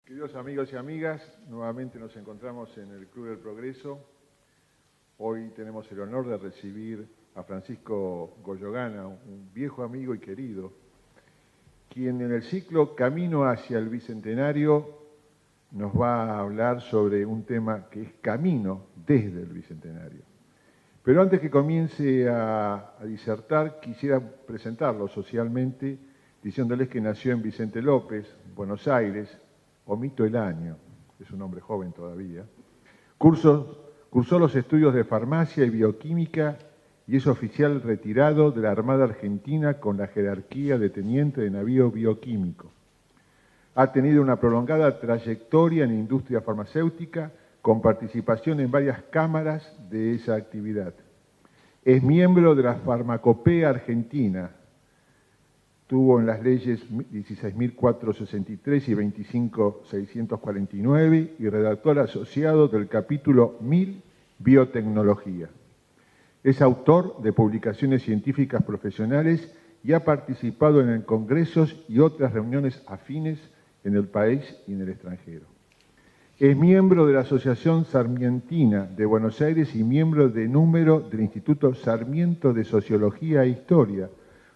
Queridos amigos y amigas, nuevamente nos encontramos en el Club del Progreso. Hoy tenemos el honor de recibir a Francisco Goyogana, un viejo amigo y querido, quien en el ciclo Camino hacia el Bicentenario nos va a hablar sobre un tema que es camino desde el Bicentenario. Pero antes que comience a disertar, quisiera presentarlo socialmente, diciéndoles que nació en Vicente López, Buenos Aires, omito el año, es un hombre joven todavía. Cursó los estudios de farmacia y bioquímica y es oficial retirado de la Armada Argentina con la jerarquía de teniente de navío bioquímico. Ha tenido una prolongada trayectoria en industria farmacéutica con participación en varias cámaras de esa actividad. Es miembro de la Farmacopea Argentina. Tuvo en las leyes 16.463 y 25.649 y redactor asociado del capítulo 1000 Biotecnología. Es autor de publicaciones científicas profesionales y ha participado en congresos y otras reuniones afines en el país y en el extranjero. Es miembro de la Asociación Sarmientina de Buenos Aires y miembro de número del Instituto Sarmiento de Sociología e Historia,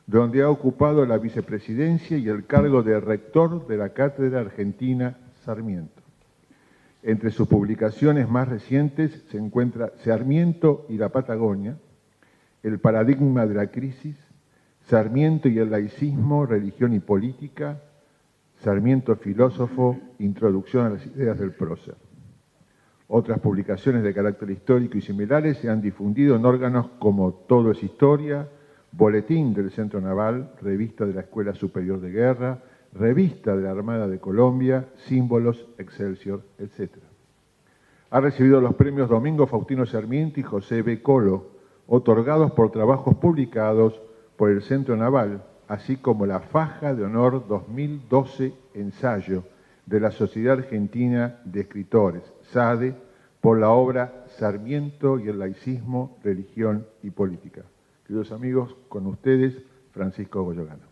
donde ha ocupado la vicepresidencia y el cargo de rector de la Cátedra Argentina Sarmiento. Entre sus publicaciones más recientes se encuentra Sarmiento y la Patagonia, El paradigma de la crisis, Sarmiento y el laicismo, religión y política, Sarmiento filósofo, Introducción a las ideas del prócer. Otras publicaciones de carácter histórico y similares se han difundido en órganos como Todo es Historia, Boletín del Centro Naval, Revista de la Escuela Superior de Guerra, Revista de la Armada de Colombia, Símbolos, Excelsior, etc. Ha recibido los premios Domingo Faustino Sarmiento y José B. Colo, otorgados por trabajos publicados por el Centro Naval, así como la Faja de Honor 2012 Ensayo de la Sociedad Argentina de Escritores, SADE, por la obra Sarmiento y el laicismo, religión y política. Queridos amigos, con ustedes, Francisco Goyogana.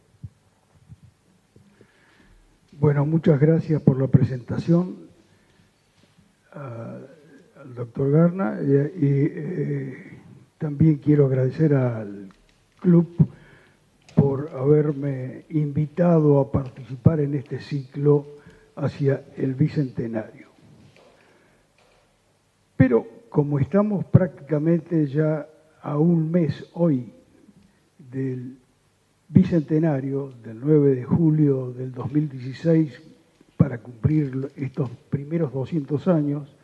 Bueno, muchas gracias por la presentación al doctor Garna y también quiero agradecer al club por haberme invitado a participar en este ciclo hacia el Bicentenario. Pero como estamos prácticamente ya a un mes hoy del Bicentenario, del 9 de julio del 2016, para cumplir estos primeros 200 años,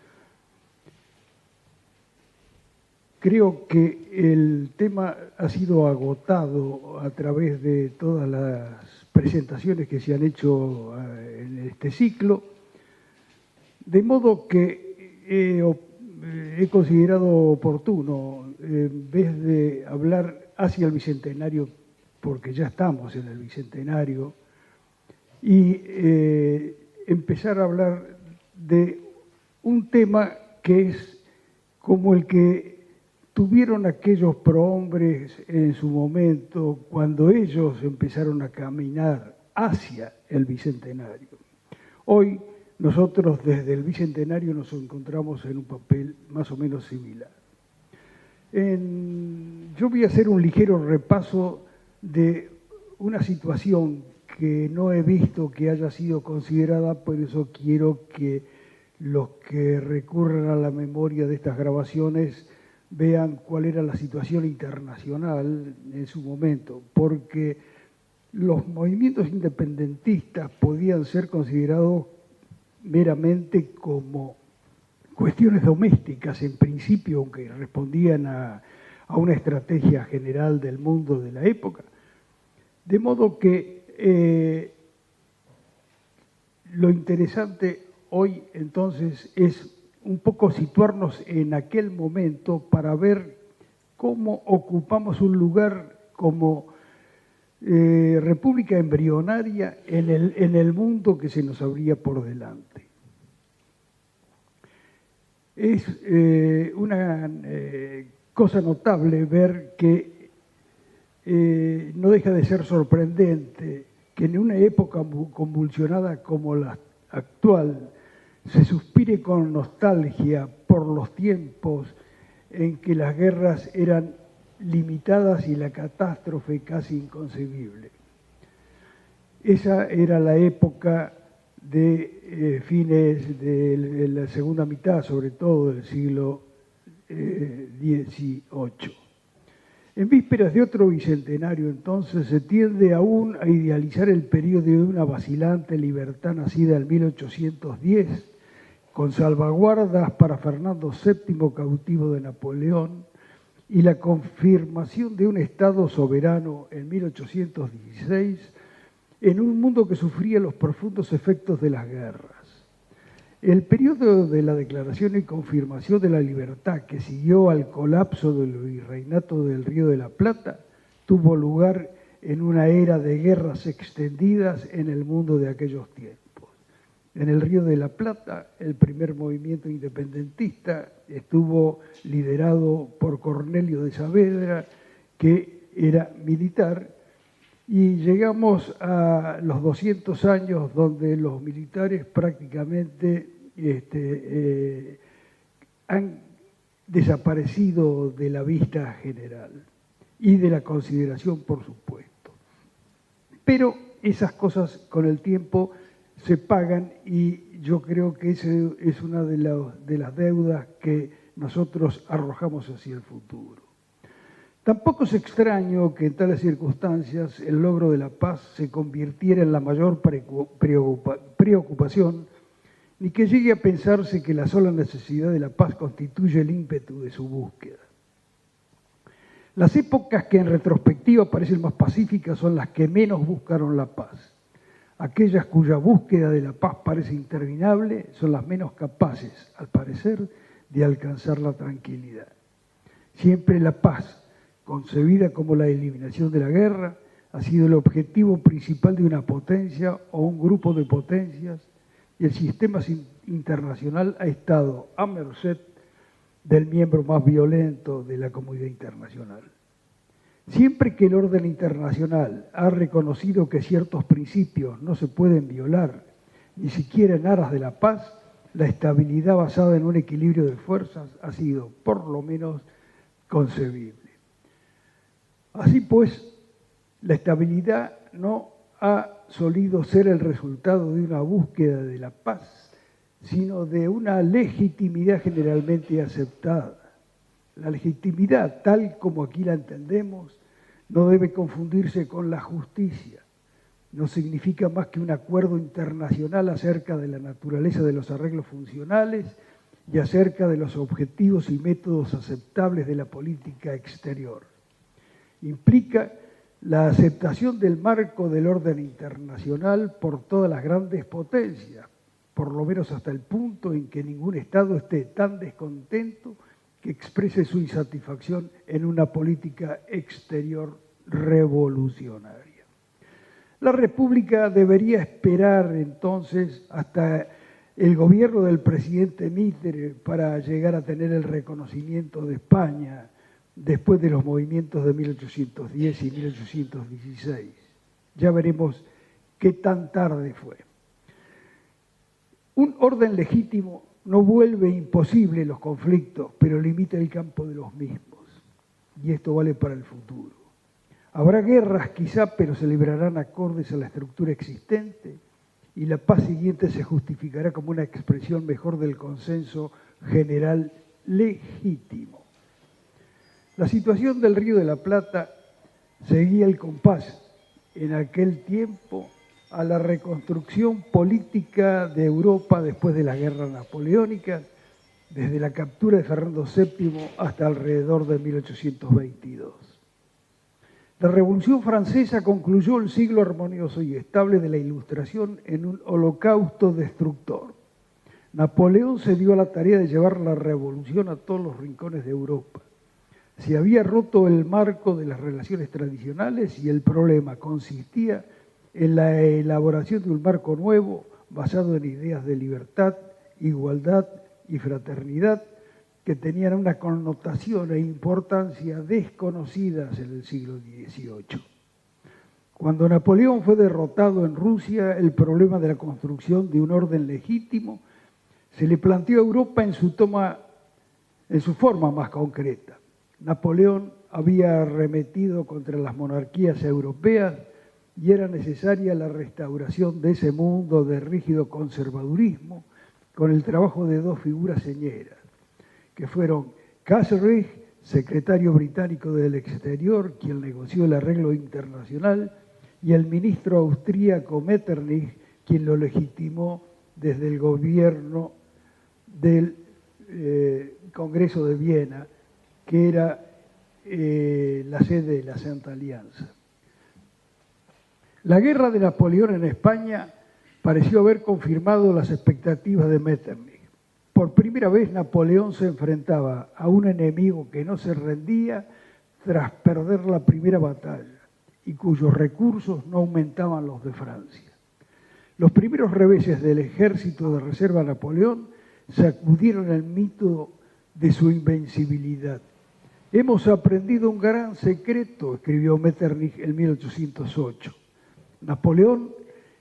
creo que el tema ha sido agotado a través de todas las presentaciones que se han hecho en este ciclo, de modo que he considerado oportuno, en vez de hablar hacia el Bicentenario, porque ya estamos en el Bicentenario, y empezar a hablar de un tema que es como el que tuvieron aquellos prohombres en su momento cuando ellos empezaron a caminar hacia el Bicentenario. Hoy nosotros desde el Bicentenario nos encontramos en un papel más o menos similar. Yo voy a hacer un ligero repaso de una situación que no he visto que haya sido considerada, por eso quiero que los que recurran a la memoria de estas grabaciones vean cuál era la situación internacional en su momento, porque los movimientos independentistas podían ser considerados meramente como cuestiones domésticas en principio, aunque respondían a una estrategia general del mundo de la época. De modo que lo interesante hoy entonces es un poco situarnos en aquel momento para ver cómo ocupamos un lugar como república embrionaria en el mundo que se nos abría por delante. Es una cosa notable ver que no deja de ser sorprendente que en una época convulsionada como la actual se suspire con nostalgia por los tiempos en que las guerras eran limitadas y la catástrofe casi inconcebible. Esa era la época de fines de la segunda mitad, sobre todo del siglo XVIII. En vísperas de otro bicentenario, entonces, se tiende aún a idealizar el periodo de una vacilante libertad nacida en 1810, con salvaguardas para Fernando VII, cautivo de Napoleón, y la confirmación de un Estado soberano en 1816, en un mundo que sufría los profundos efectos de las guerras. El periodo de la declaración y confirmación de la libertad que siguió al colapso del virreinato del Río de la Plata tuvo lugar en una era de guerras extendidas en el mundo de aquellos tiempos. En el Río de la Plata, el primer movimiento independentista estuvo liderado por Cornelio de Saavedra, que era militar, y llegamos a los 200 años donde los militares prácticamente han desaparecido de la vista general y de la consideración, por supuesto. Pero esas cosas con el tiempo se pagan y yo creo que esa es una de las deudas que nosotros arrojamos hacia el futuro. Tampoco es extraño que en tales circunstancias el logro de la paz se convirtiera en la mayor preocupación, ni que llegue a pensarse que la sola necesidad de la paz constituye el ímpetu de su búsqueda. Las épocas que en retrospectiva parecen más pacíficas son las que menos buscaron la paz. Aquellas cuya búsqueda de la paz parece interminable son las menos capaces, al parecer, de alcanzar la tranquilidad. Siempre la paz, concebida como la eliminación de la guerra, ha sido el objetivo principal de una potencia o un grupo de potencias, y el sistema internacional ha estado a merced del miembro más violento de la comunidad internacional. Siempre que el orden internacional ha reconocido que ciertos principios no se pueden violar, ni siquiera en aras de la paz, la estabilidad basada en un equilibrio de fuerzas ha sido, por lo menos, concebible. Así pues, la estabilidad no ha solido ser el resultado de una búsqueda de la paz, sino de una legitimidad generalmente aceptada. La legitimidad, tal como aquí la entendemos, no debe confundirse con la justicia. No significa más que un acuerdo internacional acerca de la naturaleza de los arreglos funcionales y acerca de los objetivos y métodos aceptables de la política exterior. Implica la aceptación del marco del orden internacional por todas las grandes potencias, por lo menos hasta el punto en que ningún Estado esté tan descontento que exprese su insatisfacción en una política exterior revolucionaria. La República debería esperar entonces hasta el gobierno del presidente Mitre para llegar a tener el reconocimiento de España después de los movimientos de 1810 y 1816. Ya veremos qué tan tarde fue. Un orden legítimo no vuelve imposible los conflictos, pero limita el campo de los mismos. Y esto vale para el futuro. Habrá guerras quizá, pero se librarán acordes a la estructura existente y la paz siguiente se justificará como una expresión mejor del consenso general legítimo. La situación del Río de la Plata seguía el compás en aquel tiempo a la reconstrucción política de Europa después de la guerra napoleónica, desde la captura de Fernando VII hasta alrededor de 1822. La Revolución Francesa concluyó el siglo armonioso y estable de la Ilustración en un holocausto destructor. Napoleón se dio a la tarea de llevar la revolución a todos los rincones de Europa. Se había roto el marco de las relaciones tradicionales y el problema consistía en la elaboración de un marco nuevo basado en ideas de libertad, igualdad y fraternidad que tenían una connotación e importancia desconocidas en el siglo XVIII. Cuando Napoleón fue derrotado en Rusia, el problema de la construcción de un orden legítimo se le planteó a Europa en su forma más concreta. Napoleón había arremetido contra las monarquías europeas y era necesaria la restauración de ese mundo de rígido conservadurismo con el trabajo de dos figuras señeras, que fueron Castlereagh, secretario británico del Exterior, quien negoció el arreglo internacional, y el ministro austríaco Metternich, quien lo legitimó desde el gobierno del Congreso de Viena, que era la sede de la Santa Alianza. La guerra de Napoleón en España pareció haber confirmado las expectativas de Metternich. Por primera vez Napoleón se enfrentaba a un enemigo que no se rendía tras perder la primera batalla y cuyos recursos no aumentaban los de Francia. Los primeros reveses del ejército de reserva de Napoleón sacudieron el mito de su invencibilidad. Hemos aprendido un gran secreto, escribió Metternich en 1808. Napoleón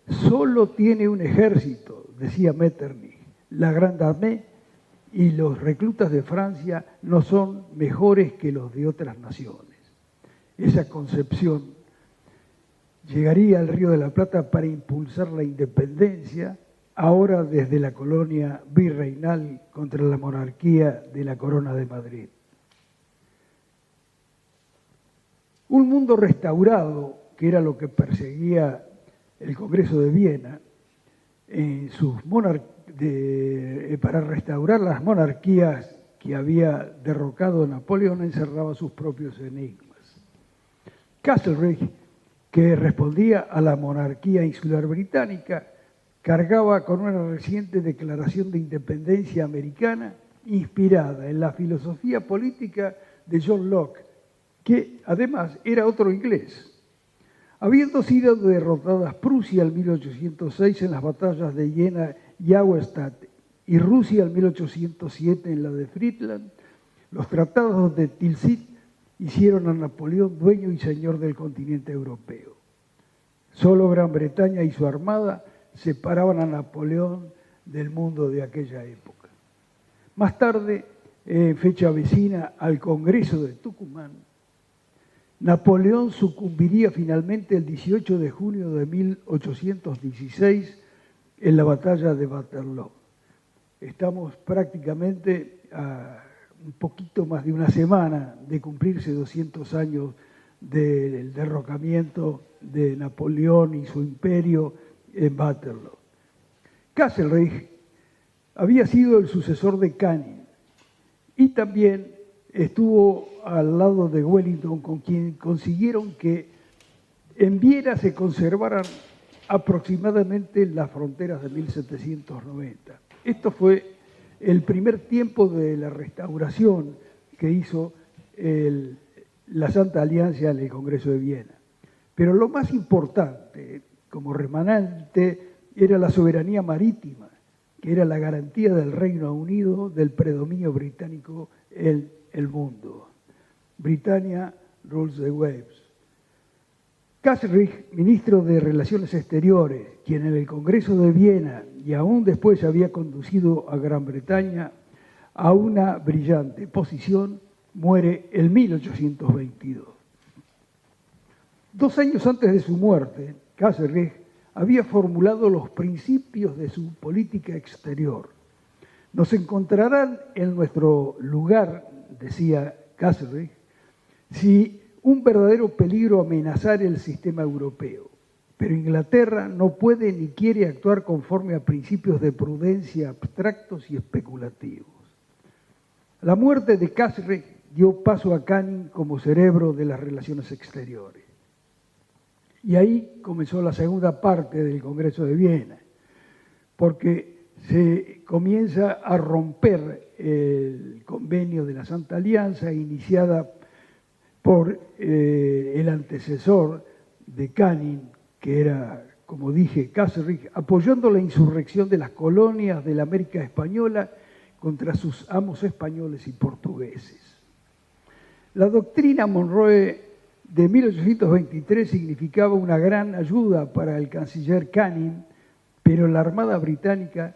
solo tiene un ejército, decía Metternich. La Grande Armée y los reclutas de Francia no son mejores que los de otras naciones. Esa concepción llegaría al Río de la Plata para impulsar la independencia, ahora desde la colonia virreinal contra la monarquía de la Corona de Madrid. Un mundo restaurado, que era lo que perseguía el Congreso de Viena, para restaurar las monarquías que había derrocado Napoleón, encerraba sus propios enigmas. Castlereagh, que respondía a la monarquía insular británica, cargaba con una reciente declaración de independencia americana inspirada en la filosofía política de John Locke, que además era otro inglés. Habiendo sido derrotadas Prusia en 1806 en las batallas de Jena y Auerstadt y Rusia en 1807 en la de Friedland, los tratados de Tilsit hicieron a Napoleón dueño y señor del continente europeo. Solo Gran Bretaña y su armada separaban a Napoleón del mundo de aquella época. Más tarde, en fecha vecina al Congreso de Tucumán, Napoleón sucumbiría finalmente el 18 de junio de 1816 en la batalla de Waterloo. Estamos prácticamente a un poquito más de una semana de cumplirse 200 años del derrocamiento de Napoleón y su imperio en Waterloo. Castlereagh había sido el sucesor de Canning y también estuvo al lado de Wellington, con quien consiguieron que en Viena se conservaran aproximadamente las fronteras de 1790. Esto fue el primer tiempo de la restauración que hizo la Santa Alianza en el Congreso de Viena. Pero lo más importante, como remanente, era la soberanía marítima, que era la garantía del Reino Unido del predominio británico en el mundo. Britannia rules the waves. Castlereagh, ministro de Relaciones Exteriores, quien en el Congreso de Viena y aún después había conducido a Gran Bretaña a una brillante posición, muere en 1822. 2 años antes de su muerte, Castlereagh había formulado los principios de su política exterior. Nos encontrarán en nuestro lugar, decía Castlereagh, si un verdadero peligro amenazara el sistema europeo. Pero Inglaterra no puede ni quiere actuar conforme a principios de prudencia abstractos y especulativos. La muerte de Castlereagh dio paso a Canning como cerebro de las relaciones exteriores. Y ahí comenzó la segunda parte del Congreso de Viena, porque se comienza a romper el convenio de la Santa Alianza iniciada por el antecesor de Canning, que era, como dije, Castlereagh, apoyando la insurrección de las colonias de la América Española contra sus amos españoles y portugueses. La doctrina Monroe de 1823 significaba una gran ayuda para el canciller Canning, pero la Armada Británica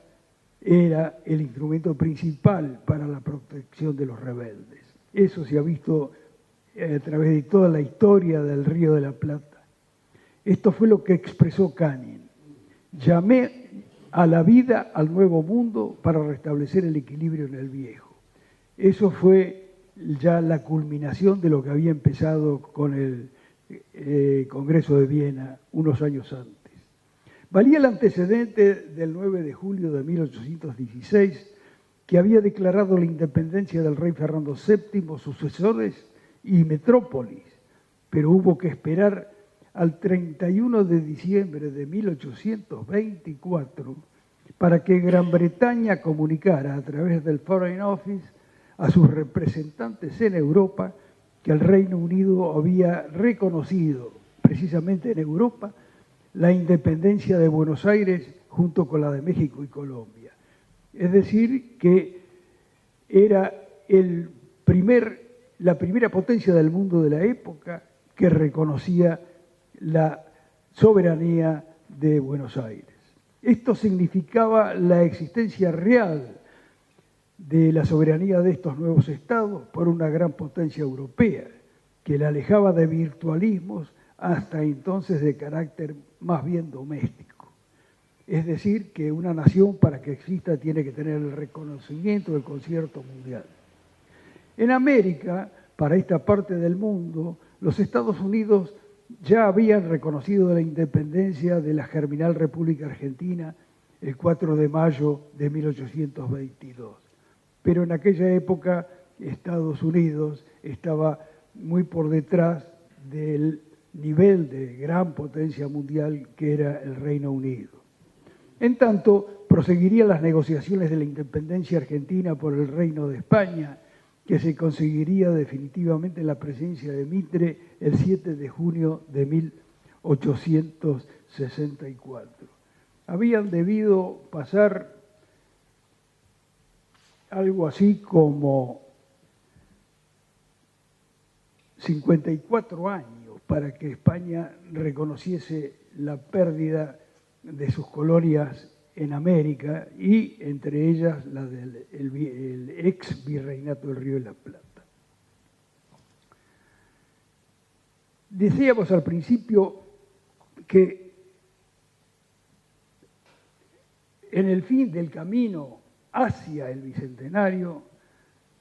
era el instrumento principal para la protección de los rebeldes. Eso se ha visto a través de toda la historia del Río de la Plata. Esto fue lo que expresó Canning. Llamé a la vida al nuevo mundo para restablecer el equilibrio en el viejo. Eso fue ya la culminación de lo que había empezado con el Congreso de Viena unos años antes. Valía el antecedente del 9 de julio de 1816, que había declarado la independencia del rey Fernando VII, sucesores y metrópolis, pero hubo que esperar al 31 de diciembre de 1824 para que Gran Bretaña comunicara a través del Foreign Office a sus representantes en Europa que el Reino Unido había reconocido, precisamente en Europa, la independencia de Buenos Aires junto con la de México y Colombia. Es decir, que era la primera potencia del mundo de la época que reconocía la soberanía de Buenos Aires. Esto significaba la existencia real de la soberanía de estos nuevos estados por una gran potencia europea, que la alejaba de virtualismos hasta entonces de carácter más bien doméstico. Es decir, que una nación para que exista tiene que tener el reconocimiento del concierto mundial. En América, para esta parte del mundo, los Estados Unidos ya habían reconocido la independencia de la germinal República Argentina el 4 de mayo de 1822. Pero en aquella época Estados Unidos estaba muy por detrás del nivel de gran potencia mundial que era el Reino Unido. En tanto, proseguirían las negociaciones de la independencia argentina por el Reino de España, que se conseguiría definitivamente en la presencia de Mitre el 7 de junio de 1864. Habían debido pasar algo así como 54 años para que España reconociese la pérdida de sus colonias en América y entre ellas la del ex virreinato del Río de la Plata. Decíamos al principio que en el fin del camino hacia el Bicentenario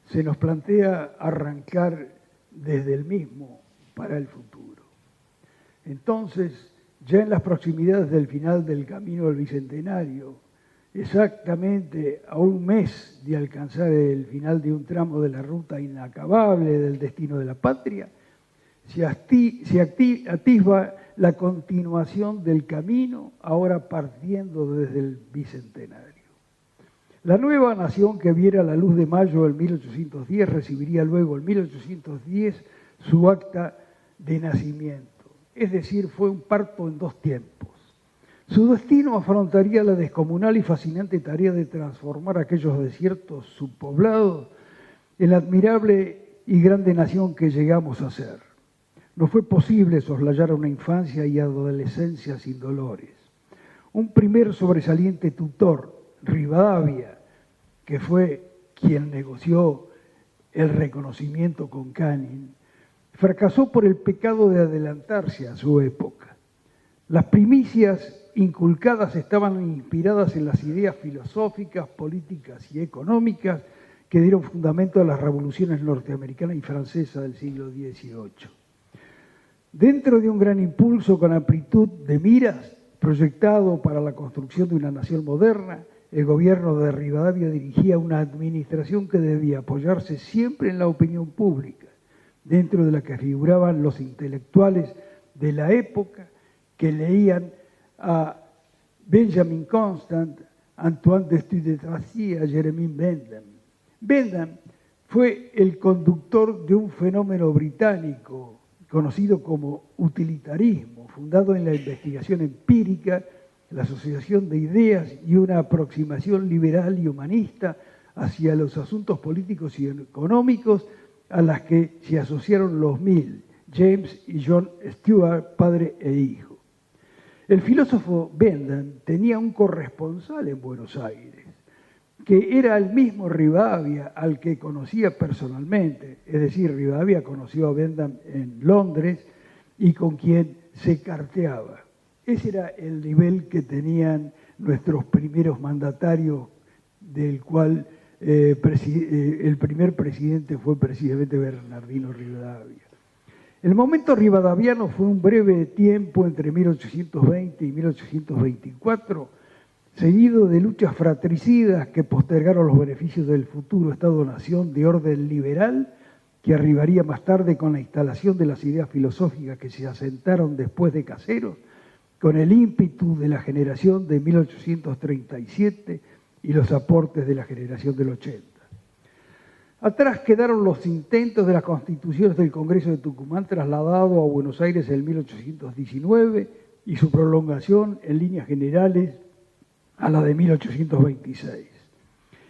se nos plantea arrancar desde el mismo para el futuro. Entonces, ya en las proximidades del final del camino del Bicentenario, exactamente a un mes de alcanzar el final de un tramo de la ruta inacabable del destino de la patria, se atisba la continuación del camino, ahora partiendo desde el Bicentenario. La nueva nación que viera la luz de mayo del 1810 recibiría luego en 1810 su acta de nacimiento. Es decir, fue un parto en dos tiempos. Su destino afrontaría la descomunal y fascinante tarea de transformar aquellos desiertos subpoblados en la admirable y grande nación que llegamos a ser. No fue posible soslayar una infancia y adolescencia sin dolores. Un primer sobresaliente tutor, Rivadavia, que fue quien negoció el reconocimiento con Canning, fracasó por el pecado de adelantarse a su época. Las primicias inculcadas estaban inspiradas en las ideas filosóficas, políticas y económicas que dieron fundamento a las revoluciones norteamericana y francesa del siglo XVIII. Dentro de un gran impulso con amplitud de miras, proyectado para la construcción de una nación moderna, el gobierno de Rivadavia dirigía una administración que debía apoyarse siempre en la opinión pública, dentro de la que figuraban los intelectuales de la época que leían a Benjamin Constant, Antoine de Tracy, a Jeremy Bentham. Bentham fue el conductor de un fenómeno británico conocido como utilitarismo, fundado en la investigación empírica, la asociación de ideas y una aproximación liberal y humanista hacia los asuntos políticos y económicos a las que se asociaron los Mill, James y John Stuart, padre e hijo. El filósofo Bentham tenía un corresponsal en Buenos Aires, que era el mismo Rivadavia al que conocía personalmente, es decir, Rivadavia conoció a Bentham en Londres y con quien se carteaba. Ese era el nivel que tenían nuestros primeros mandatarios, del cual el primer presidente fue precisamente Bernardino Rivadavia. El momento rivadaviano fue un breve tiempo entre 1820 y 1824, seguido de luchas fratricidas que postergaron los beneficios del futuro Estado-nación de orden liberal, que arribaría más tarde con la instalación de las ideas filosóficas que se asentaron después de Caseros, con el ímpetu de la generación de 1837 y los aportes de la generación del 80. Atrás quedaron los intentos de las constituciones del Congreso de Tucumán trasladado a Buenos Aires en 1819 y su prolongación en líneas generales a la de 1826.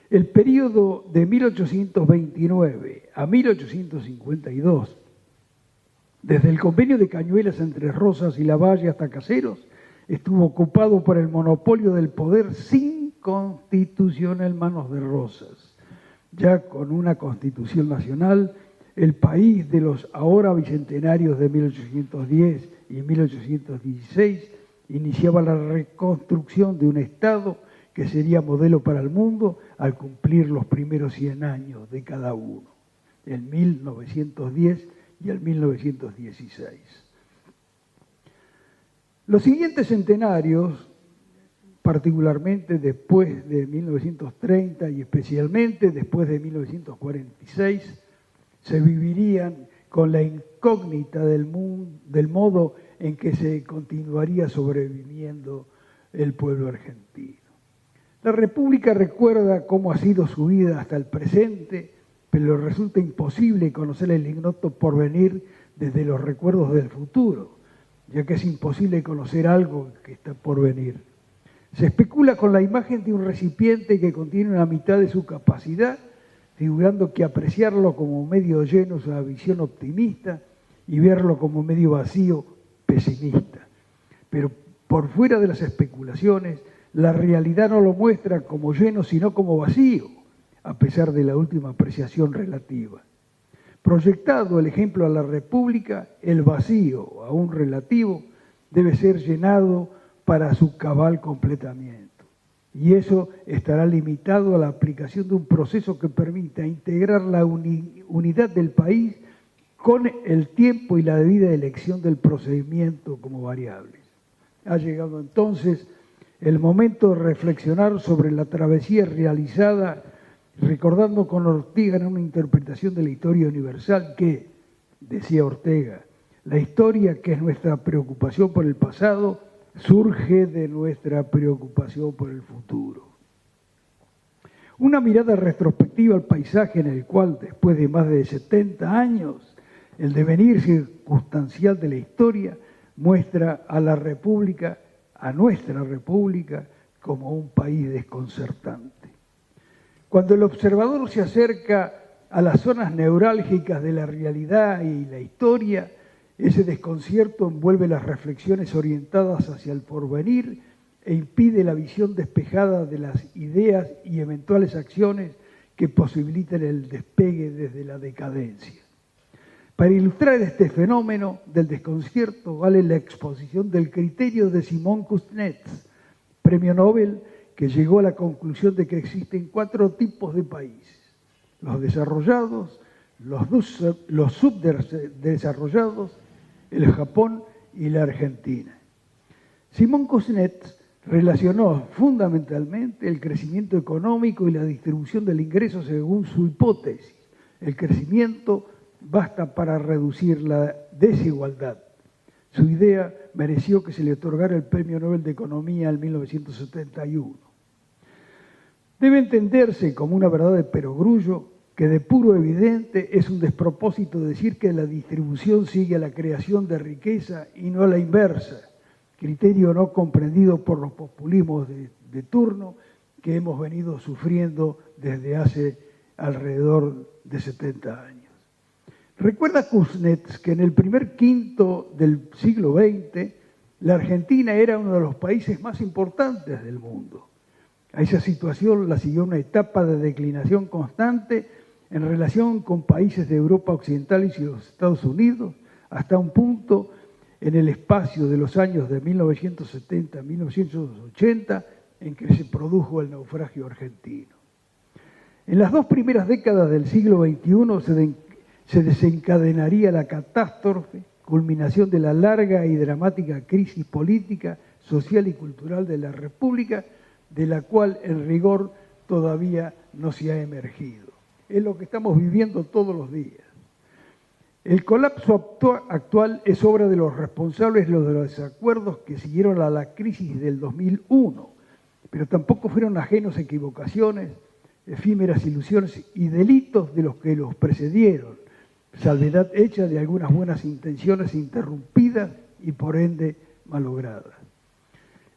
El periodo de 1829 a 1852, desde el convenio de Cañuelas entre Rosas y Lavalle hasta Caseros, estuvo ocupado por el monopolio del poder sin constitución en manos de Rosas. Ya con una constitución nacional, el país de los ahora bicentenarios de 1810 y 1816 iniciaba la reconstrucción de un Estado que sería modelo para el mundo al cumplir los primeros 100 años de cada uno, el 1910 y el 1916. Los siguientes centenarios, particularmente después de 1930 y especialmente después de 1946, se vivirían con la incógnita del modo en que se continuaría sobreviviendo el pueblo argentino. La República recuerda cómo ha sido su vida hasta el presente, pero resulta imposible conocer el ignoto porvenir desde los recuerdos del futuro, ya que es imposible conocer algo que está por venir. Se especula con la imagen de un recipiente que contiene una mitad de su capacidad, figurando que apreciarlo como medio lleno es una visión optimista y verlo como medio vacío, pesimista. Pero por fuera de las especulaciones, la realidad no lo muestra como lleno, sino como vacío, a pesar de la última apreciación relativa. Proyectado el ejemplo a la República, el vacío, aún relativo, debe ser llenado para su cabal completamiento. Y eso estará limitado a la aplicación de un proceso que permita integrar la unidad del país con el tiempo y la debida elección del procedimiento como variables. Ha llegado entonces el momento de reflexionar sobre la travesía realizada, recordando con Ortega en una interpretación de la historia universal que, decía Ortega, la historia, que es nuestra preocupación por el pasado, surge de nuestra preocupación por el futuro. Una mirada retrospectiva al paisaje en el cual, después de más de 70 años, el devenir circunstancial de la historia muestra a la República, a nuestra República, como un país desconcertante. Cuando el observador se acerca a las zonas neurálgicas de la realidad y la historia, ese desconcierto envuelve las reflexiones orientadas hacia el porvenir e impide la visión despejada de las ideas y eventuales acciones que posibilitan el despegue desde la decadencia. Para ilustrar este fenómeno del desconcierto vale la exposición del criterio de Simón Kuznets, premio Nobel, que llegó a la conclusión de que existen 4 tipos de países: los desarrollados, los subdesarrollados, el Japón y la Argentina. Simón Kuznets relacionó fundamentalmente el crecimiento económico y la distribución del ingreso según su hipótesis. El crecimiento basta para reducir la desigualdad. Su idea mereció que se le otorgara el Premio Nobel de Economía en 1971. Debe entenderse como una verdad de perogrullo que de puro evidente es un despropósito decir que la distribución sigue a la creación de riqueza y no a la inversa, criterio no comprendido por los populismos de turno que hemos venido sufriendo desde hace alrededor de 70 años. Recuerda Kuznets que en el primer quinto del siglo XX, la Argentina era uno de los países más importantes del mundo. A esa situación la siguió una etapa de declinación constante en relación con países de Europa Occidental y los Estados Unidos, hasta un punto en el espacio de los años de 1970 a 1980 en que se produjo el naufragio argentino. En las dos primeras décadas del siglo XXI se desencadenaría la catástrofe, culminación de la larga y dramática crisis política, social y cultural de la República, de la cual en rigor todavía no se ha emergido. Es lo que estamos viviendo todos los días. El colapso actual es obra de los responsables de los desacuerdos que siguieron a la crisis del 2001, pero tampoco fueron ajenos a equivocaciones, efímeras ilusiones y delitos de los que los precedieron, salvedad hecha de algunas buenas intenciones interrumpidas y por ende malogradas.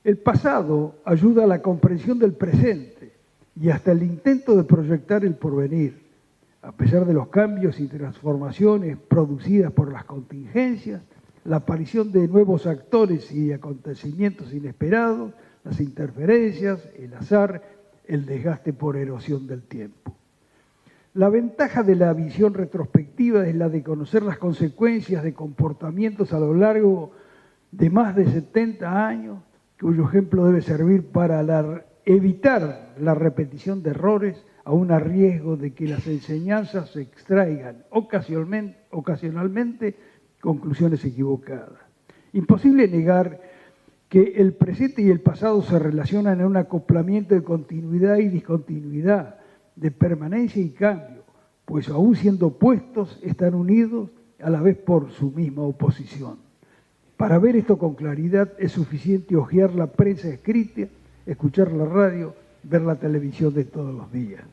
El pasado ayuda a la comprensión del presente y hasta el intento de proyectar el porvenir. A pesar de los cambios y transformaciones producidas por las contingencias, la aparición de nuevos actores y acontecimientos inesperados, las interferencias, el azar, el desgaste por erosión del tiempo. La ventaja de la visión retrospectiva es la de conocer las consecuencias de comportamientos a lo largo de más de 70 años, cuyo ejemplo debe servir para evitar la repetición de errores, aún a riesgo de que las enseñanzas se extraigan ocasionalmente conclusiones equivocadas. Imposible negar que el presente y el pasado se relacionan en un acoplamiento de continuidad y discontinuidad, de permanencia y cambio, pues aún siendo opuestos están unidos a la vez por su misma oposición. Para ver esto con claridad es suficiente hojear la prensa escrita, escuchar la radio, ver la televisión de todos los días.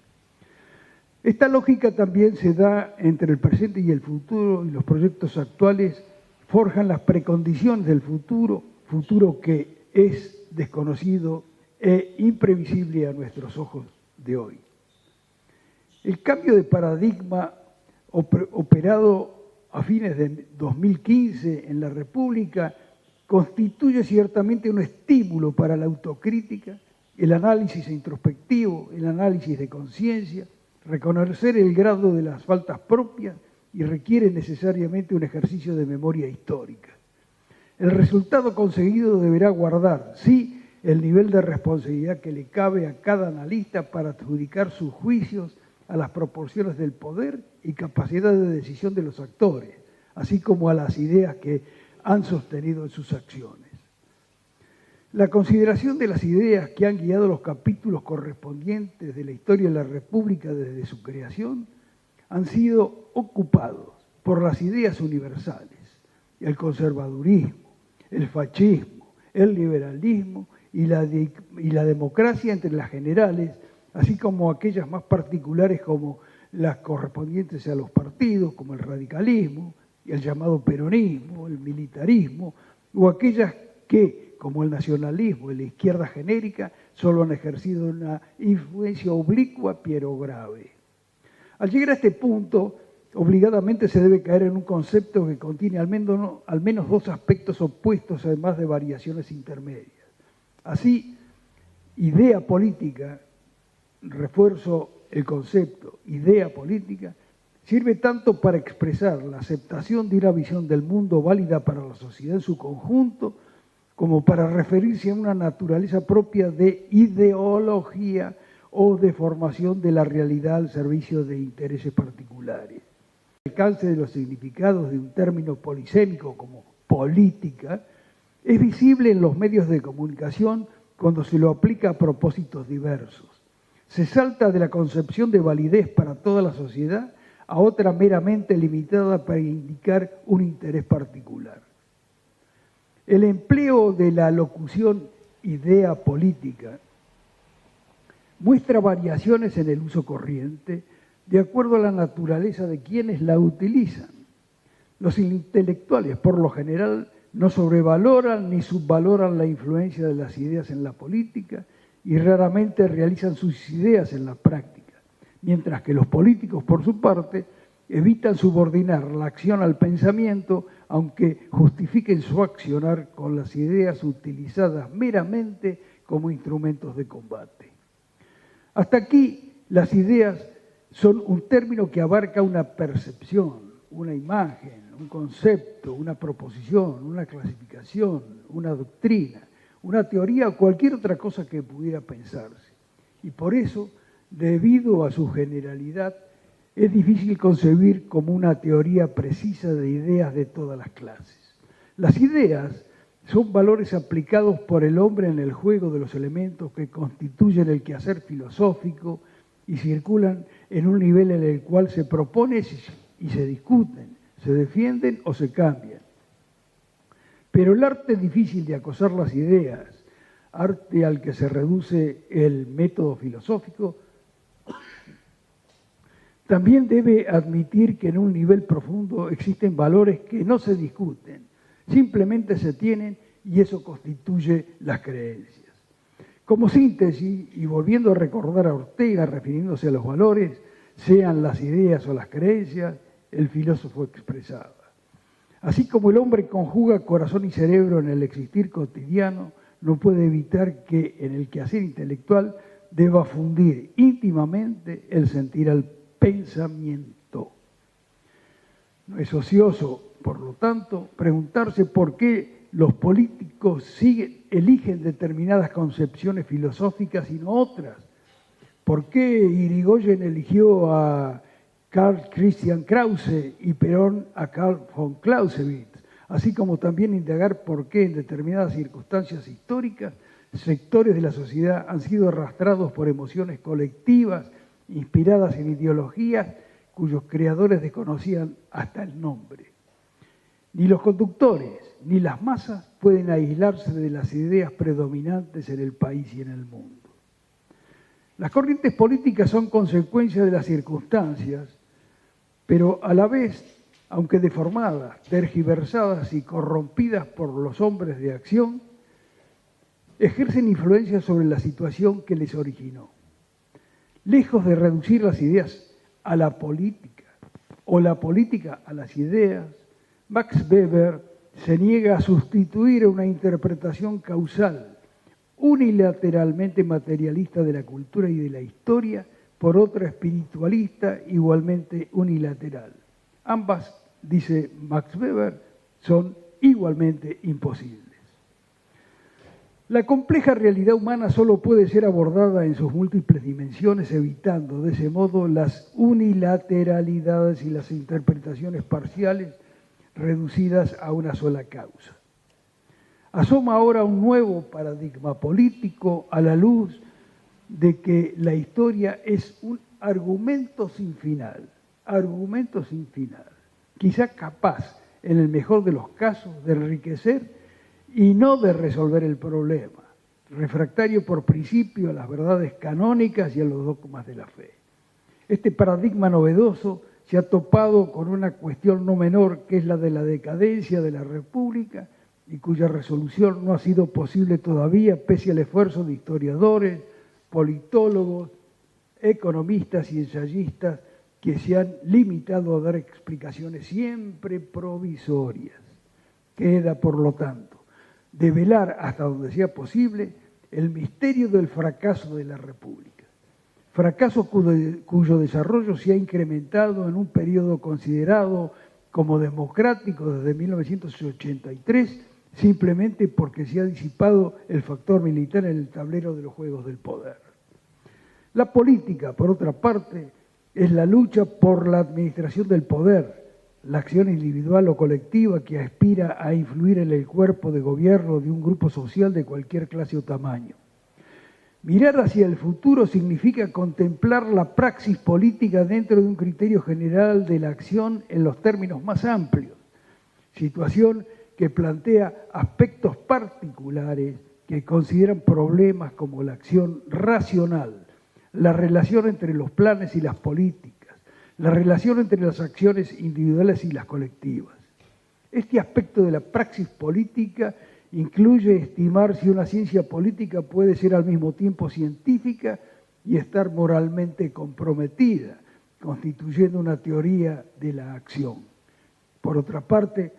Esta lógica también se da entre el presente y el futuro, y los proyectos actuales forjan las precondiciones del futuro, futuro que es desconocido e imprevisible a nuestros ojos de hoy. El cambio de paradigma operado a fines de 2015 en la República constituye ciertamente un estímulo para la autocrítica, el análisis introspectivo, el análisis de conciencia, reconocer el grado de las faltas propias y requiere necesariamente un ejercicio de memoria histórica. El resultado conseguido deberá guardar, sí, el nivel de responsabilidad que le cabe a cada analista para adjudicar sus juicios a las proporciones del poder y capacidad de decisión de los actores, así como a las ideas que han sostenido en sus acciones. La consideración de las ideas que han guiado los capítulos correspondientes de la historia de la República desde su creación han sido ocupados por las ideas universales, el conservadurismo, el fascismo, el liberalismo y la democracia entre las generales, así como aquellas más particulares como las correspondientes a los partidos, como el radicalismo, el llamado peronismo, el militarismo, o aquellas que, como el nacionalismo y la izquierda genérica, solo han ejercido una influencia oblicua pero grave. Al llegar a este punto, obligadamente se debe caer en un concepto que contiene al menos dos aspectos opuestos, además de variaciones intermedias. Así, idea política, refuerzo el concepto, idea política, sirve tanto para expresar la aceptación de una visión del mundo válida para la sociedad en su conjunto, como para referirse a una naturaleza propia de ideología o de formación de la realidad al servicio de intereses particulares. El alcance de los significados de un término polisémico como política es visible en los medios de comunicación cuando se lo aplica a propósitos diversos. Se salta de la concepción de validez para toda la sociedad a otra meramente limitada para indicar un interés particular. El empleo de la locución idea política muestra variaciones en el uso corriente de acuerdo a la naturaleza de quienes la utilizan. Los intelectuales, por lo general, no sobrevaloran ni subvaloran la influencia de las ideas en la política y raramente realizan sus ideas en la práctica, mientras que los políticos, por su parte, evitan subordinar la acción al pensamiento, aunque justifiquen su accionar con las ideas utilizadas meramente como instrumentos de combate. Hasta aquí, las ideas son un término que abarca una percepción, una imagen, un concepto, una proposición, una clasificación, una doctrina, una teoría o cualquier otra cosa que pudiera pensarse. Y por eso, debido a su generalidad, es difícil concebir como una teoría precisa de ideas de todas las clases. Las ideas son valores aplicados por el hombre en el juego de los elementos que constituyen el quehacer filosófico y circulan en un nivel en el cual se proponen y se discuten, se defienden o se cambian. Pero el arte difícil de acosar las ideas, arte al que se reduce el método filosófico, también debe admitir que en un nivel profundo existen valores que no se discuten, simplemente se tienen y eso constituye las creencias. Como síntesis, y volviendo a recordar a Ortega refiriéndose a los valores, sean las ideas o las creencias, el filósofo expresaba: así como el hombre conjuga corazón y cerebro en el existir cotidiano, no puede evitar que en el quehacer intelectual deba fundir íntimamente el sentir al pensamiento. No es ocioso, por lo tanto, preguntarse por qué los políticos eligen determinadas concepciones filosóficas y no otras. ¿Por qué Irigoyen eligió a Karl Christian Krause y Perón a Karl von Clausewitz? Así como también indagar por qué en determinadas circunstancias históricas sectores de la sociedad han sido arrastrados por emociones colectivas inspiradas en ideologías cuyos creadores desconocían hasta el nombre. Ni los conductores ni las masas pueden aislarse de las ideas predominantes en el país y en el mundo. Las corrientes políticas son consecuencia de las circunstancias, pero a la vez, aunque deformadas, tergiversadas y corrompidas por los hombres de acción, ejercen influencia sobre la situación que les originó. Lejos de reducir las ideas a la política o la política a las ideas, Max Weber se niega a sustituir una interpretación causal, unilateralmente materialista de la cultura y de la historia, por otra espiritualista igualmente unilateral. Ambas, dice Max Weber, son igualmente imposibles. La compleja realidad humana solo puede ser abordada en sus múltiples dimensiones, evitando de ese modo las unilateralidades y las interpretaciones parciales reducidas a una sola causa. Asoma ahora un nuevo paradigma político a la luz de que la historia es un argumento sin final, quizá capaz, en el mejor de los casos, de enriquecer y no de resolver el problema, refractario por principio a las verdades canónicas y a los dogmas de la fe. Este paradigma novedoso se ha topado con una cuestión no menor, que es la de la decadencia de la República, y cuya resolución no ha sido posible todavía, pese al esfuerzo de historiadores, politólogos, economistas y ensayistas que se han limitado a dar explicaciones siempre provisorias. Queda, por lo tanto, develar hasta donde sea posible el misterio del fracaso de la República. Fracaso cuyo desarrollo se ha incrementado en un periodo considerado como democrático desde 1983, simplemente porque se ha disipado el factor militar en el tablero de los juegos del poder. La política, por otra parte, es la lucha por la administración del poder, la acción individual o colectiva que aspira a influir en el cuerpo de gobierno de un grupo social de cualquier clase o tamaño. Mirar hacia el futuro significa contemplar la praxis política dentro de un criterio general de la acción en los términos más amplios, situación que plantea aspectos particulares que consideran problemas como la acción racional, la relación entre los planes y las políticas, la relación entre las acciones individuales y las colectivas. Este aspecto de la praxis política incluye estimar si una ciencia política puede ser al mismo tiempo científica y estar moralmente comprometida, constituyendo una teoría de la acción. Por otra parte,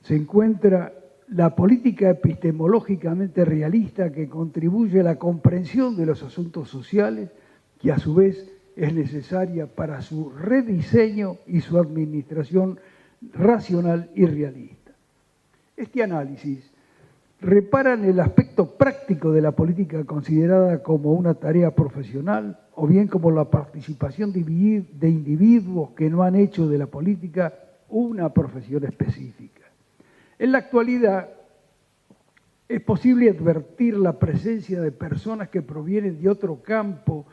se encuentra la política epistemológicamente realista que contribuye a la comprensión de los asuntos sociales, que a su vez es necesaria para su rediseño y su administración racional y realista. Este análisis repara en el aspecto práctico de la política considerada como una tarea profesional o bien como la participación de individuos que no han hecho de la política una profesión específica. En la actualidad es posible advertir la presencia de personas que provienen de otro campo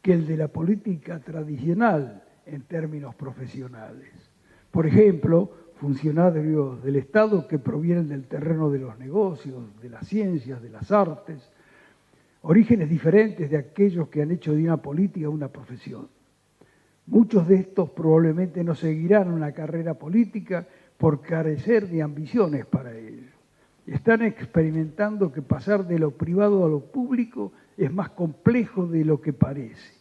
que el de la política tradicional en términos profesionales. Por ejemplo, funcionarios del Estado que provienen del terreno de los negocios, de las ciencias, de las artes, orígenes diferentes de aquellos que han hecho de una política una profesión. Muchos de estos probablemente no seguirán una carrera política por carecer de ambiciones para ello. Están experimentando que pasar de lo privado a lo público es más complejo de lo que parece.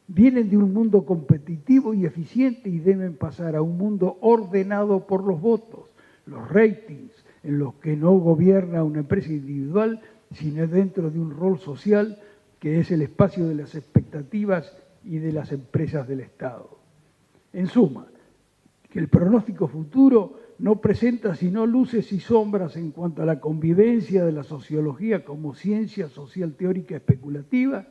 Vienen de un mundo competitivo y eficiente y deben pasar a un mundo ordenado por los votos, los ratings, en los que no gobierna una empresa individual, sino dentro de un rol social que es el espacio de las expectativas y de las empresas del Estado. En suma, que el pronóstico futuro no presenta sino luces y sombras en cuanto a la convivencia de la sociología como ciencia social teórica especulativa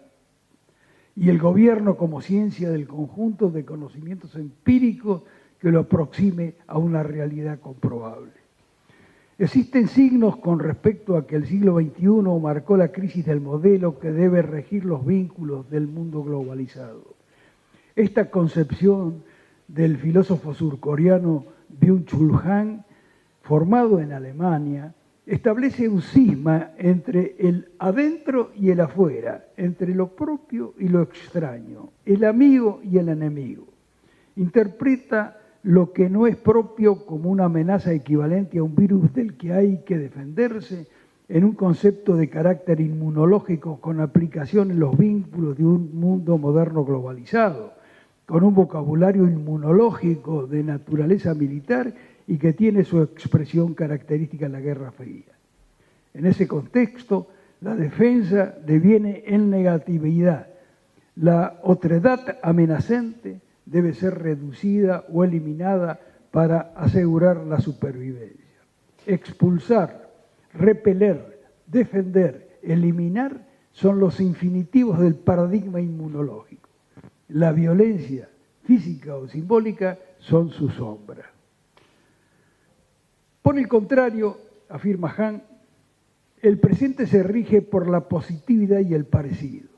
y el gobierno como ciencia del conjunto de conocimientos empíricos que lo aproxime a una realidad comprobable. Existen signos con respecto a que el siglo XXI marcó la crisis del modelo que debe regir los vínculos del mundo globalizado. Esta concepción del filósofo surcoreano Byung-Chul Han, formado en Alemania, establece un cisma entre el adentro y el afuera, entre lo propio y lo extraño, el amigo y el enemigo. Interpreta lo que no es propio como una amenaza equivalente a un virus del que hay que defenderse en un concepto de carácter inmunológico con aplicación en los vínculos de un mundo moderno globalizado, con un vocabulario inmunológico de naturaleza militar y que tiene su expresión característica en la Guerra Fría. En ese contexto, la defensa deviene en negatividad. La otredad amenazante debe ser reducida o eliminada para asegurar la supervivencia. Expulsar, repeler, defender, eliminar son los infinitivos del paradigma inmunológico. La violencia física o simbólica son su sombra. Por el contrario, afirma Han, el presente se rige por la positividad y el parecido.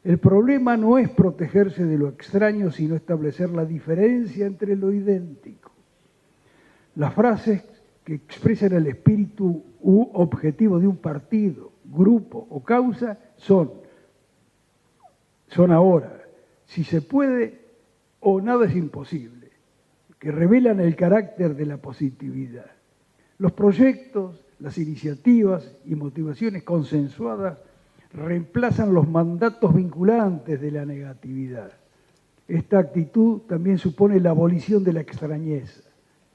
El problema no es protegerse de lo extraño, sino establecer la diferencia entre lo idéntico. Las frases que expresan el espíritu u objetivo de un partido, grupo o causa son ahora, si se puede o nada es imposible, que revelan el carácter de la positividad. Los proyectos, las iniciativas y motivaciones consensuadas reemplazan los mandatos vinculantes de la negatividad. Esta actitud también supone la abolición de la extrañeza.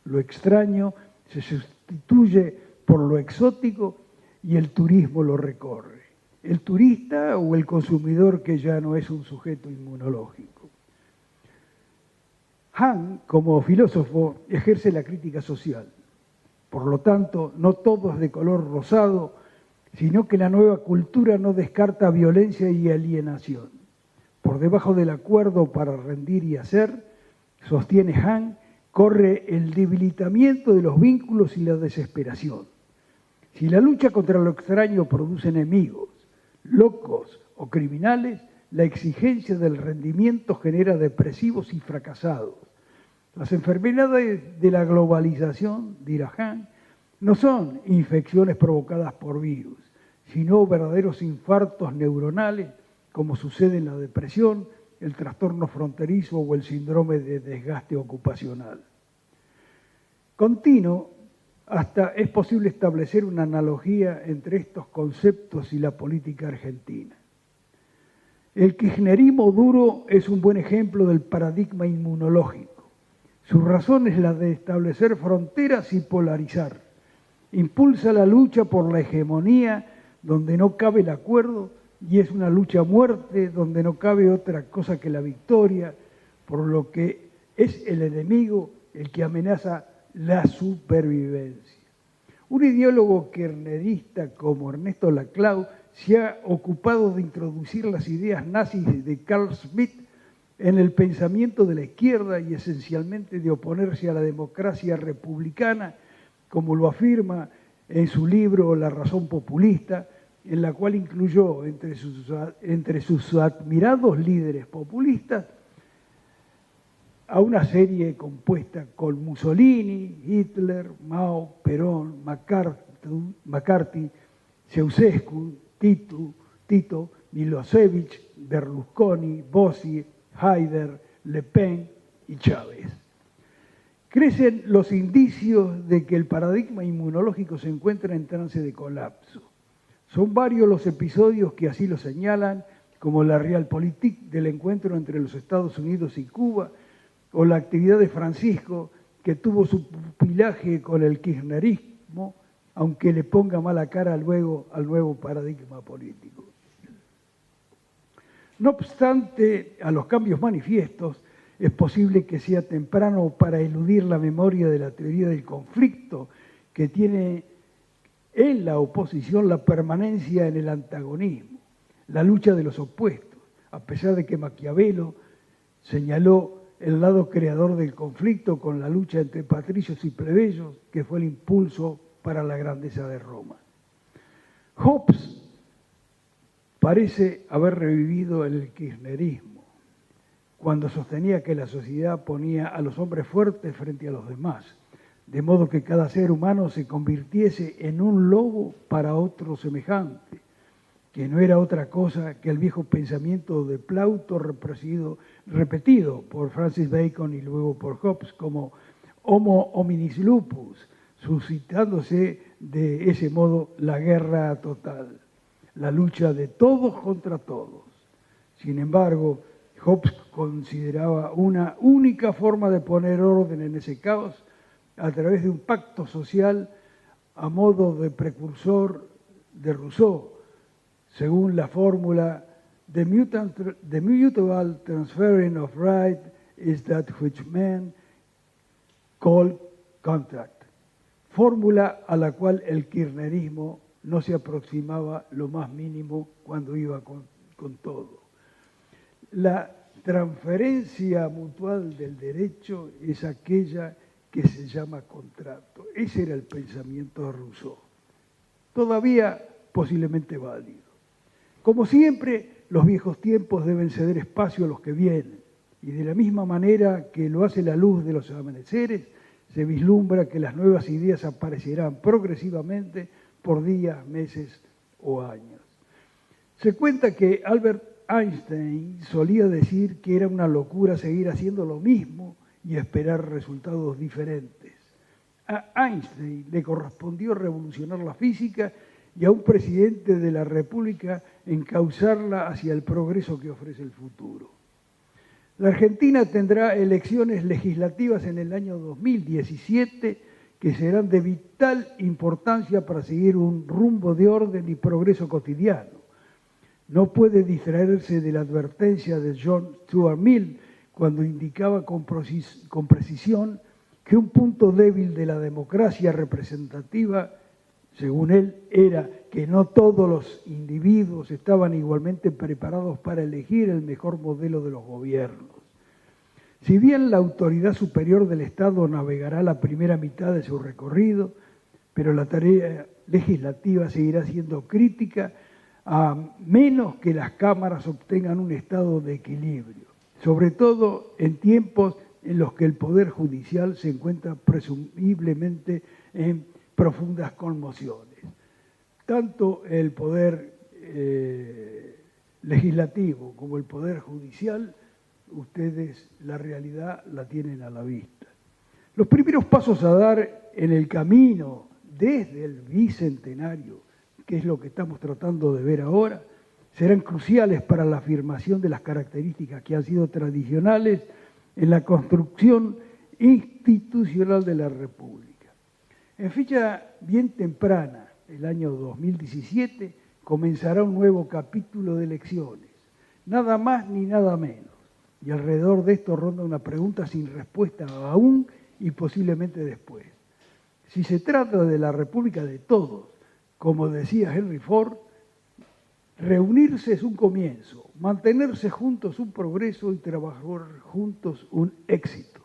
Lo extraño se sustituye por lo exótico y el turismo lo recorre. El turista o el consumidor que ya no es un sujeto inmunológico. Han, como filósofo, ejerce la crítica social. Por lo tanto, no todo es de color rosado, sino que la nueva cultura no descarta violencia y alienación. Por debajo del acuerdo para rendir y hacer, sostiene Han, corre el debilitamiento de los vínculos y la desesperación. Si la lucha contra lo extraño produce enemigos, locos o criminales, la exigencia del rendimiento genera depresivos y fracasados. Las enfermedades de la globalización, dirá Han, no son infecciones provocadas por virus, sino verdaderos infartos neuronales, como sucede en la depresión, el trastorno fronterizo o el síndrome de desgaste ocupacional. Continuo, hasta es posible establecer una analogía entre estos conceptos y la política argentina. El kirchnerismo duro es un buen ejemplo del paradigma inmunológico. Su razón es la de establecer fronteras y polarizar. Impulsa la lucha por la hegemonía donde no cabe el acuerdo y es una lucha a muerte donde no cabe otra cosa que la victoria, por lo que es el enemigo el que amenaza la supervivencia. Un ideólogo kirchnerista como Ernesto Laclau se ha ocupado de introducir las ideas nazis de Carl Schmitt en el pensamiento de la izquierda y esencialmente de oponerse a la democracia republicana, como lo afirma en su libro La razón populista, en la cual incluyó entre sus admirados líderes populistas a una serie compuesta con Mussolini, Hitler, Mao, Perón, McCarthy, Ceausescu, Tito, Milosevic, Berlusconi, Bossi, Haider, Le Pen y Chávez. Crecen los indicios de que el paradigma inmunológico se encuentra en trance de colapso. Son varios los episodios que así lo señalan, como la Realpolitik del encuentro entre los Estados Unidos y Cuba, o la actividad de Francisco, que tuvo su pupilaje con el kirchnerismo, aunque le ponga mala cara luego al nuevo paradigma político. No obstante, a los cambios manifiestos, es posible que sea temprano para eludir la memoria de la teoría del conflicto, que tiene en la oposición la permanencia en el antagonismo, la lucha de los opuestos, a pesar de que Maquiavelo señaló el lado creador del conflicto con la lucha entre patricios y plebeyos, que fue el impulso para la grandeza de Roma. Hobbes parece haber revivido el kirchnerismo, cuando sostenía que la sociedad ponía a los hombres fuertes frente a los demás, de modo que cada ser humano se convirtiese en un lobo para otro semejante, que no era otra cosa que el viejo pensamiento de Plauto repetido por Francis Bacon y luego por Hobbes como Homo hominis lupus, suscitándose de ese modo la guerra total, la lucha de todos contra todos. Sin embargo, Hobbes consideraba una única forma de poner orden en ese caos a través de un pacto social a modo de precursor de Rousseau, según la fórmula the mutual transferring of right is that which men call contract, fórmula a la cual el kirchnerismo no se aproximaba lo más mínimo cuando iba con todo. La transferencia mutual del derecho es aquella que se llama contrato. Ese era el pensamiento de Rousseau, todavía posiblemente válido. Como siempre, los viejos tiempos deben ceder espacio a los que vienen, y de la misma manera que lo hace la luz de los amaneceres, se vislumbra que las nuevas ideas aparecerán progresivamente por días, meses o años. Se cuenta que Albert Einstein solía decir que era una locura seguir haciendo lo mismo y esperar resultados diferentes. A Einstein le correspondió revolucionar la física y a un presidente de la República encauzarla hacia el progreso que ofrece el futuro. La Argentina tendrá elecciones legislativas en el año 2017 que serán de vital importancia para seguir un rumbo de orden y progreso cotidiano. No puede distraerse de la advertencia de John Stuart Mill cuando indicaba con precisión que un punto débil de la democracia representativa, según él, era que no todos los individuos estaban igualmente preparados para elegir el mejor modelo de los gobiernos. Si bien la autoridad superior del Estado navegará la primera mitad de su recorrido, pero la tarea legislativa seguirá siendo crítica a menos que las cámaras obtengan un estado de equilibrio, sobre todo en tiempos en los que el Poder Judicial se encuentra presumiblemente en profundas conmociones. Tanto el Poder Legislativo como el Poder Judicial, ustedes la realidad la tienen a la vista. Los primeros pasos a dar en el camino desde el Bicentenario, que es lo que estamos tratando de ver ahora, serán cruciales para la afirmación de las características que han sido tradicionales en la construcción institucional de la República. En fecha bien temprana, el año 2017, comenzará un nuevo capítulo de elecciones, nada más ni nada menos. Y alrededor de esto ronda una pregunta sin respuesta aún y posiblemente después. Si se trata de la República de todos, como decía Henry Ford, reunirse es un comienzo, mantenerse juntos un progreso y trabajar juntos un éxito.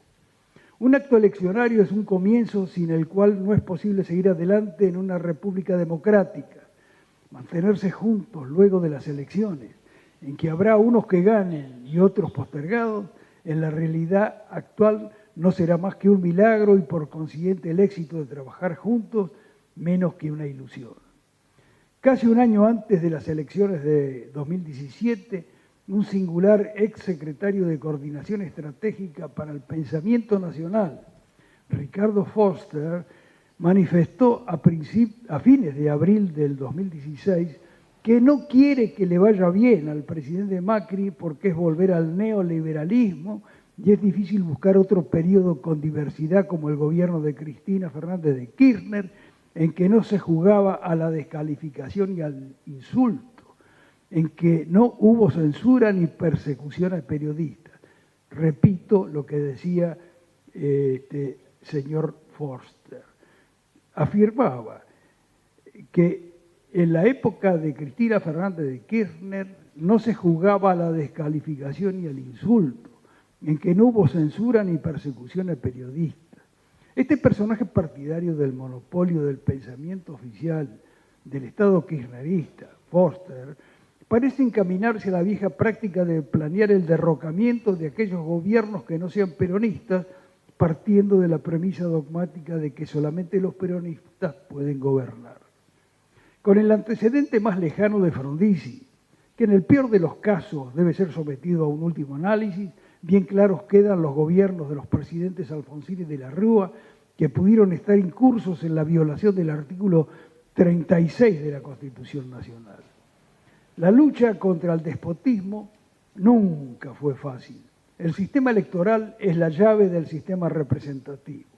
Un acto eleccionario es un comienzo sin el cual no es posible seguir adelante en una república democrática. Mantenerse juntos luego de las elecciones, en que habrá unos que ganen y otros postergados, en la realidad actual no será más que un milagro y por consiguiente el éxito de trabajar juntos menos que una ilusión. Casi un año antes de las elecciones de 2017, un singular exsecretario de Coordinación Estratégica para el Pensamiento Nacional, Ricardo Foster, manifestó a fines de abril del 2016 que no quiere que le vaya bien al presidente Macri porque es volver al neoliberalismo y es difícil buscar otro periodo con diversidad como el gobierno de Cristina Fernández de Kirchner, en que no se jugaba a la descalificación y al insulto, en que no hubo censura ni persecución a periodistas. Repito lo que decía este señor Foster. Afirmaba que en la época de Cristina Fernández de Kirchner no se jugaba a la descalificación y al insulto, en que no hubo censura ni persecución a periodistas. Este personaje partidario del monopolio del pensamiento oficial del Estado kirchnerista, Foster, parece encaminarse a la vieja práctica de planear el derrocamiento de aquellos gobiernos que no sean peronistas, partiendo de la premisa dogmática de que solamente los peronistas pueden gobernar. Con el antecedente más lejano de Frondizi, que en el peor de los casos debe ser sometido a un último análisis, bien claros quedan los gobiernos de los presidentes Alfonsín y de la Rúa, que pudieron estar incursos en la violación del artículo 36 de la Constitución Nacional. La lucha contra el despotismo nunca fue fácil. El sistema electoral es la llave del sistema representativo.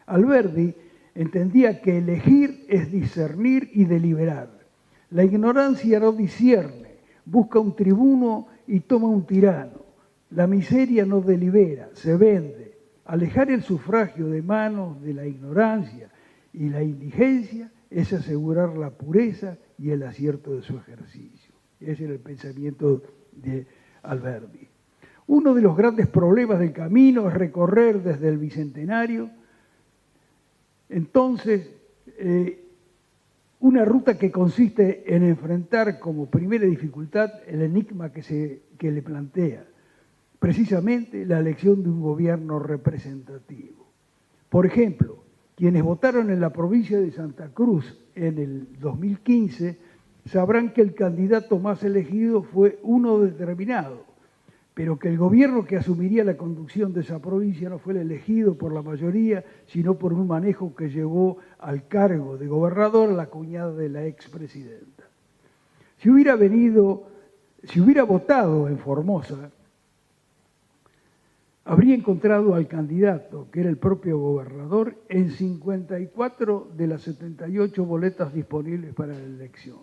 Alberdi entendía que elegir es discernir y deliberar. La ignorancia no discierne, busca un tribuno y toma un tirano. La miseria no delibera, se vende. Alejar el sufragio de manos de la ignorancia y la indigencia es asegurar la pureza y el acierto de su ejercicio. Ese era el pensamiento de Alberdi. Uno de los grandes problemas del camino es recorrer desde el Bicentenario, entonces, una ruta que consiste en enfrentar como primera dificultad el enigma que le plantea, precisamente la elección de un gobierno representativo. Por ejemplo, quienes votaron en la provincia de Santa Cruz en el 2015 sabrán que el candidato más elegido fue uno determinado, pero que el gobierno que asumiría la conducción de esa provincia no fue el elegido por la mayoría, sino por un manejo que llevó al cargo de gobernador a la cuñada de la expresidenta. Si hubiera votado en Formosa, habría encontrado al candidato, que era el propio gobernador, en 54 de las 78 boletas disponibles para la elección.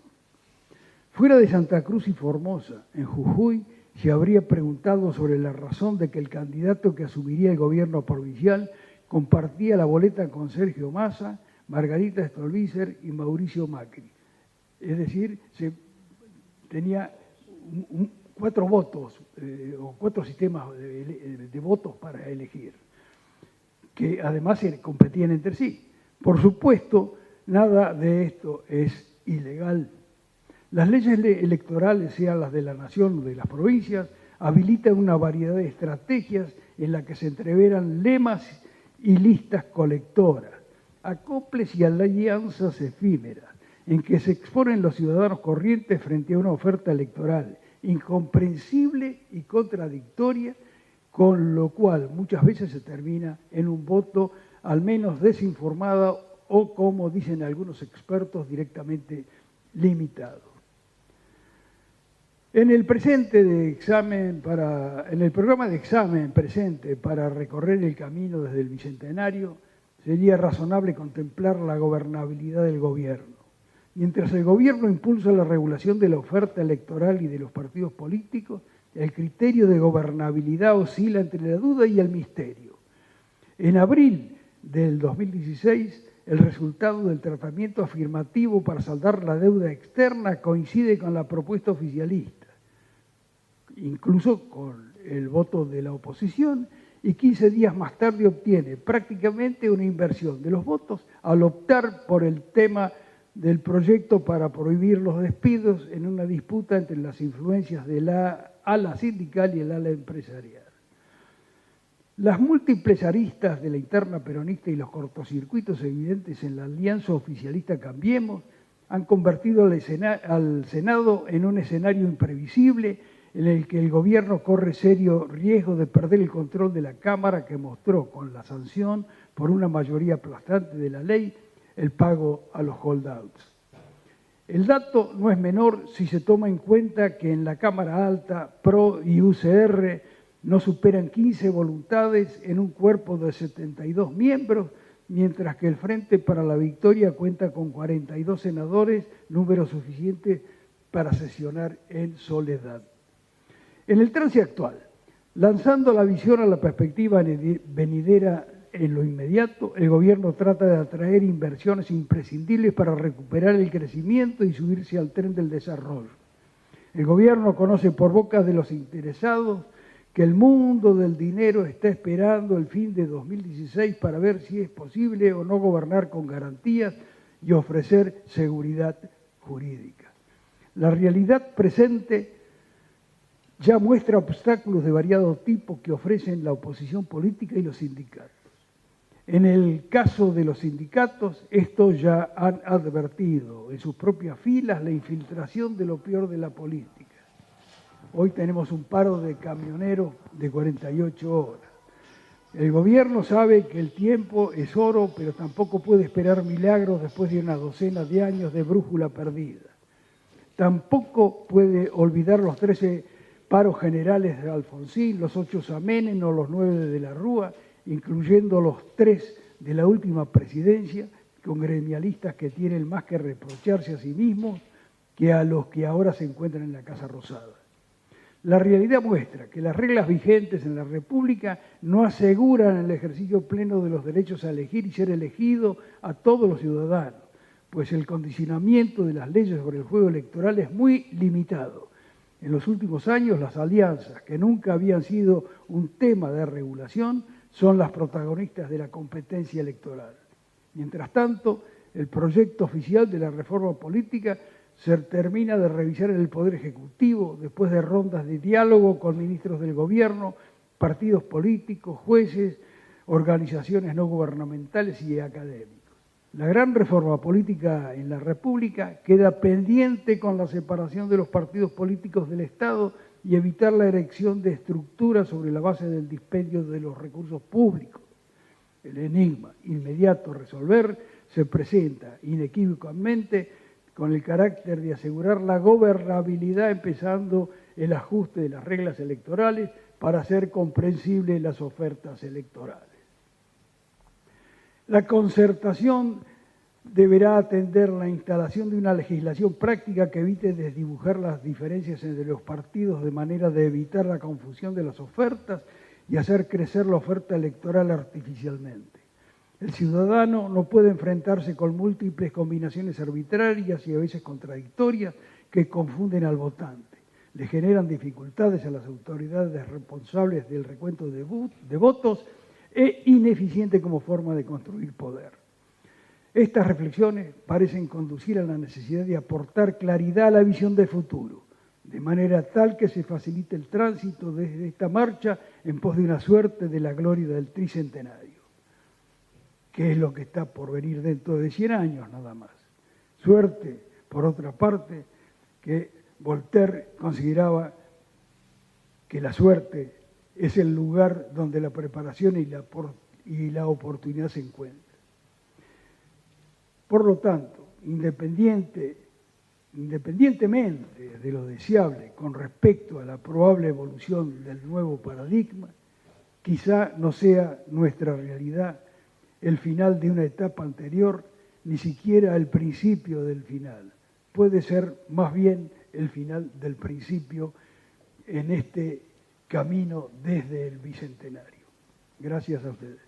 Fuera de Santa Cruz y Formosa, en Jujuy, se habría preguntado sobre la razón de que el candidato que asumiría el gobierno provincial compartía la boleta con Sergio Massa, Margarita Stolbizer y Mauricio Macri. Es decir, tenía 4 votos o 4 sistemas de votos para elegir, que además se competían entre sí. Por supuesto, nada de esto es ilegal. Las leyes electorales, sean las de la nación o de las provincias, habilitan una variedad de estrategias en las que se entreveran lemas y listas colectoras, acoples y alianzas efímeras, en que se exponen los ciudadanos corrientes frente a una oferta electoral incomprensible y contradictoria, con lo cual muchas veces se termina en un voto al menos desinformado o, como dicen algunos expertos, directamente limitado. En el presente de examen en el programa de examen presente para recorrer el camino desde el Bicentenario, sería razonable contemplar la gobernabilidad del gobierno. Mientras el gobierno impulsa la regulación de la oferta electoral y de los partidos políticos, el criterio de gobernabilidad oscila entre la duda y el misterio. En abril del 2016, el resultado del tratamiento afirmativo para saldar la deuda externa coincide con la propuesta oficialista, incluso con el voto de la oposición, y 15 días más tarde obtiene prácticamente una inversión de los votos al optar por el tema del proyecto para prohibir los despidos en una disputa entre las influencias de la ala sindical y el ala empresarial. Las múltiples aristas de la interna peronista y los cortocircuitos evidentes en la alianza oficialista Cambiemos han convertido al Senado en un escenario imprevisible en el que el gobierno corre serio riesgo de perder el control de la Cámara, que mostró con la sanción por una mayoría aplastante de la ley el pago a los holdouts. El dato no es menor si se toma en cuenta que en la Cámara Alta, PRO y UCR no superan 15 voluntades en un cuerpo de 72 miembros, mientras que el Frente para la Victoria cuenta con 42 senadores, número suficiente para sesionar en soledad. En el trance actual, lanzando la visión a la perspectiva venidera en lo inmediato, el gobierno trata de atraer inversiones imprescindibles para recuperar el crecimiento y subirse al tren del desarrollo. El gobierno conoce por boca de los interesados que el mundo del dinero está esperando el fin de 2016 para ver si es posible o no gobernar con garantías y ofrecer seguridad jurídica. La realidad presente ya muestra obstáculos de variado tipo que ofrecen la oposición política y los sindicatos. En el caso de los sindicatos, estos ya han advertido en sus propias filas la infiltración de lo peor de la política. Hoy tenemos un paro de camioneros de 48 horas. El gobierno sabe que el tiempo es oro, pero tampoco puede esperar milagros después de una docena de años de brújula perdida. Tampoco puede olvidar los 13 paros generales de Alfonsín, los 8 Menem o los 9 de la Rúa, incluyendo los 3 de la última presidencia, con gremialistas que tienen más que reprocharse a sí mismos que a los que ahora se encuentran en la Casa Rosada. La realidad muestra que las reglas vigentes en la República no aseguran el ejercicio pleno de los derechos a elegir y ser elegido a todos los ciudadanos, pues el condicionamiento de las leyes sobre el juego electoral es muy limitado. En los últimos años, las alianzas, que nunca habían sido un tema de regulación, son las protagonistas de la competencia electoral. Mientras tanto, el proyecto oficial de la reforma política se termina de revisar en el Poder Ejecutivo después de rondas de diálogo con ministros del Gobierno, partidos políticos, jueces, organizaciones no gubernamentales y académicos. La gran reforma política en la República queda pendiente con la separación de los partidos políticos del Estado y evitar la erección de estructuras sobre la base del dispendio de los recursos públicos. El enigma inmediato a resolver se presenta inequívocamente con el carácter de asegurar la gobernabilidad, empezando el ajuste de las reglas electorales para hacer comprensibles las ofertas electorales. La concertación deberá atender la instalación de una legislación práctica que evite desdibujar las diferencias entre los partidos de manera de evitar la confusión de las ofertas y hacer crecer la oferta electoral artificialmente. El ciudadano no puede enfrentarse con múltiples combinaciones arbitrarias y a veces contradictorias que confunden al votante. Le generan dificultades a las autoridades responsables del recuento de votos e ineficiente como forma de construir poder. Estas reflexiones parecen conducir a la necesidad de aportar claridad a la visión de futuro, de manera tal que se facilite el tránsito desde esta marcha en pos de una suerte de la gloria del tricentenario, que es lo que está por venir dentro de 100 años nada más. Suerte, por otra parte, que Voltaire consideraba que la suerte es el lugar donde la preparación y la oportunidad se encuentran. Por lo tanto, independiente independientemente de lo deseable con respecto a la probable evolución del nuevo paradigma, quizá no sea nuestra realidad el final de una etapa anterior, ni siquiera el principio del final. Puede ser más bien el final del principio en este camino desde el Bicentenario. Gracias a ustedes.